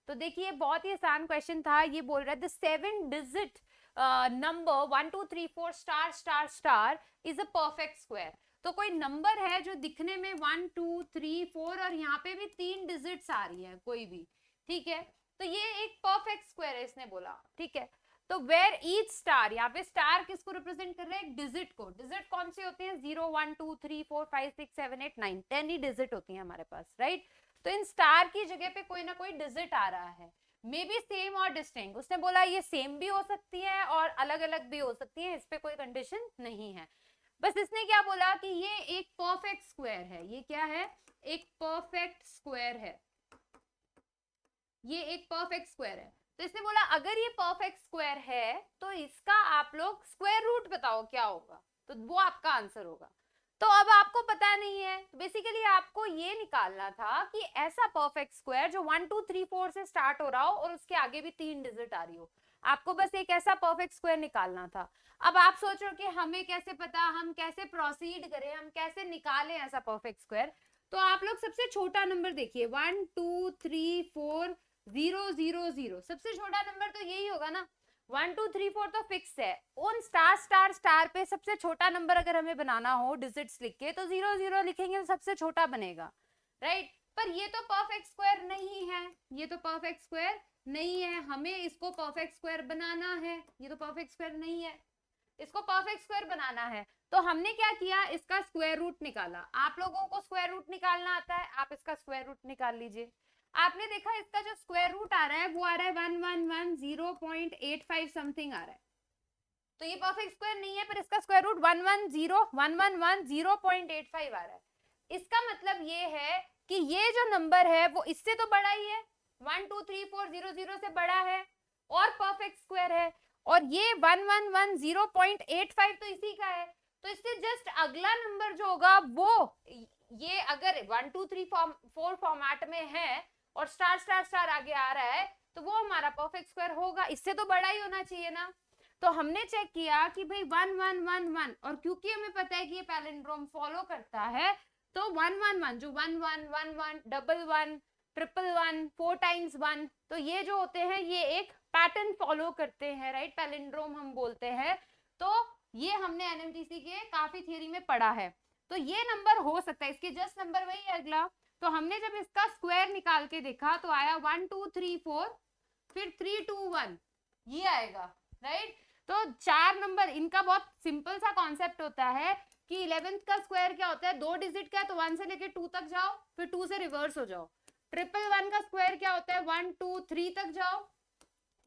तो देखिए बहुत ही आसान क्वेश्चन था, ये बोल रहा है the 7 digit number 1 2 3 4 star star star is a perfect square. तो कोई नंबर है जो दिखने में 1 2 3 4 और यहाँ पे भी 3 डिजिट्स आ रही है कोई भी, ठीक है, तो ये एक परफेक्ट स्क्वायर है इसने बोला, ठीक है। तो वेयर ईच स्टार, यहाँ पे स्टार किसको रिप्रेजेंट कर रहे हैं, एक डिजिट को। डिजिट कौन सी होती है, 0 1 2 3 4 5 6 7 8 9, 10 ही डिजिट होती है हमारे पास, राइट। तो इन स्टार की जगह पे कोई ना कोई डिजिट आ रहा है, मे बी सेम और डिस्टिंक्ट। उसने बोला ये सेम भी हो सकती है और अलग अलग भी हो सकती है, इस पे कोई कंडीशन नहीं है। बस इसने क्या बोला कि ये एक परफेक्ट स्क्वायर है। ये क्या है, एक परफेक्ट स्क्वायर है, ये एक परफेक्ट स्क्वायर है। तो इसने बोला अगर ये परफेक्ट स्क्वायर है तो इसका आप लोग स्क्वायर रूट बताओ क्या होगा, तो वो आपका आंसर होगा। तो अब आपको पता नहीं है, बेसिकली आपको ये निकालना था कि ऐसा परफेक्ट स्क्वायर जो 1 2 3 4 से स्टार्ट हो रहा हो और उसके आगे भी 3 डिजिट आ रही हो। आपको बस एक ऐसा परफेक्ट स्क्वायर निकालना था। अब आप सोच रहे हो कि हमें कैसे पता, हम कैसे प्रोसीड करें, हम कैसे निकालें ऐसा परफेक्ट स्क्वायर। तो आप लोग सबसे छोटा नंबर देखिए, 1 2 3 4 0 0 0, सबसे छोटा नंबर तो यही होगा ना। 1 2 3 4 तो फिक्स है, उन स्टार स्टार स्टार पे सबसे छोटा नंबर अगर हमें बनाना हो डिजिट्स लिख के तो 0 0 लिखेंगे तो सबसे छोटा बनेगा, राइट। पर ये तो परफेक्ट स्क्वायर नहीं है, ये तो परफेक्ट स्क्वायर नहीं है, हमें इसको परफेक्ट स्क्वायर बनाना है। ये तो परफेक्ट स्क्वायर नहीं है, इसको परफेक्ट स्क्वायर बनाना है। तो हमने क्या किया, इसका स्क्वायर रूट निकाला। आप लोगों को स्क्वायर रूट निकालना आता है, आप इसका स्क्वायर रूट निकाल लीजिए। आपने देखा इसका जो स्क्वायर रूट आ रहा है वो आ रहा है 1110.85 समथिंग आ रहा है। तो ये परफेक्ट स्क्वायर नहीं है, पर इसका स्क्वायर रूट 1110.85 आ रहा है। इसका मतलब ये है कि ये जो नंबर है वो इससे तो बड़ा ही है, 1 2 3 4 0 0 से बड़ा है और परफेक्ट स्क्वायर है। और ये 1110.85 तो इसी का है। तो इससे जस्ट अगला नंबर जो होगा वो, ये अगर 1 2 3 4 फॉर्मेट में है और स्टार स्टार स्टार आगे आ रहा है तो वो हमारा परफेक्ट स्क्वायर होगा, इससे तो बड़ा ही होना चाहिए ना। तो हमने चेक किया कि भाई 1 1 1 1, और क्योंकि हमें पता है कि ये पैलिंड्रोम फॉलो करता है तो 1 1 1 जो 1 1 1 1 डबल 1 ट्रिपल 1 4 टाइम्स 1, तो ये जो होते हैं ये एक पैटर्न फॉलो करते हैं, राइट, पैलिंड्रोम हम बोलते हैं। तो ये हमने एनएमटीसी के काफी थियरी में पढ़ा है। तो ये नंबर हो सकता है, इसके जस्ट नंबर वही है अगला। तो हमने जब इसका स्क्वायर निकाल के देखा तो आया 1 2 3 4 फिर 3 2 1, ये आएगा, राइट। तो चार नंबर, इनका बहुत सिंपल सा कॉन्सेप्ट होता है कि 11th का स्क्वायर क्या होता है, 2 डिजिट का है तो 1 से लेके 2 तक जाओ फिर 2 से रिवर्स हो जाओ। 1 का स्क्वायर क्या होता है, 1 2 3 तक जाओ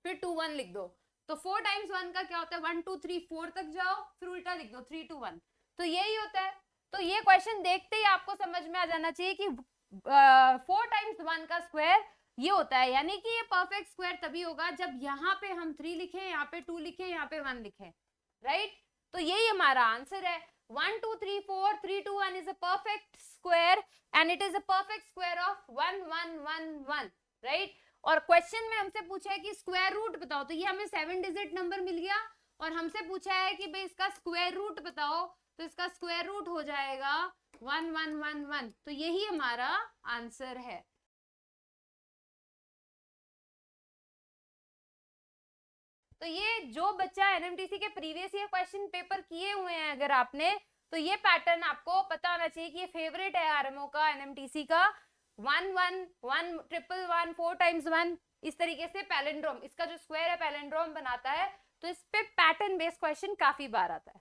फिर 2 1 लिख दो। तो 4 टाइम्स 1 का क्या होता है, 1 2 3 4 तक जाओ फिर उल्टा लिख दो 3 2 1। तो यही होता है। तो ये क्वेश्चन देखते ही आपको समझ में आ जाना चाहिए कि 4 टाइम्स 1 का स्क्वायर ये होता है, यानी कि ये परफेक्ट स्क्वायर तभी होगा जब यहाँ पे हम 3 लिखें, यहाँ पे 2 लिखें, यहाँ पे 1 लिखें, राइट। तो यही हमारा आंसर है। 1 2 3 4 3 2 1 is a perfect square and it is a perfect square of 1 1 1 1, right. और क्वेश्चन में हमसे पूछा है कि स्क्वायर रूट बताओ, तो ये हमें 7 डिजिट नंबर मिल गया और हमसे पूछा है कि भाई इसका स्क्वायर रूट बताओ, तो इसका स्क्वायर रूट हो जाएगा 1 1 1 1। तो यही हमारा आंसर है। तो ये जो बच्चा एनएमटीसी के प्रीवियस ईयर क्वेश्चन पेपर किए हुए हैं अगर आपने, तो ये पैटर्न आपको पता होना चाहिए कि ये फेवरेट है आरएमओ का, एनएमटीसी का। 1 1 1 ट्रिपल 1 4 टाइम्स 1, इस तरीके से पैलिंड्रोम, इसका जो स्क्वायर है पैलिंड्रोम बनाता है। तो इस पे पैटर्न बेस्ड क्वेश्चन काफी बार आता है।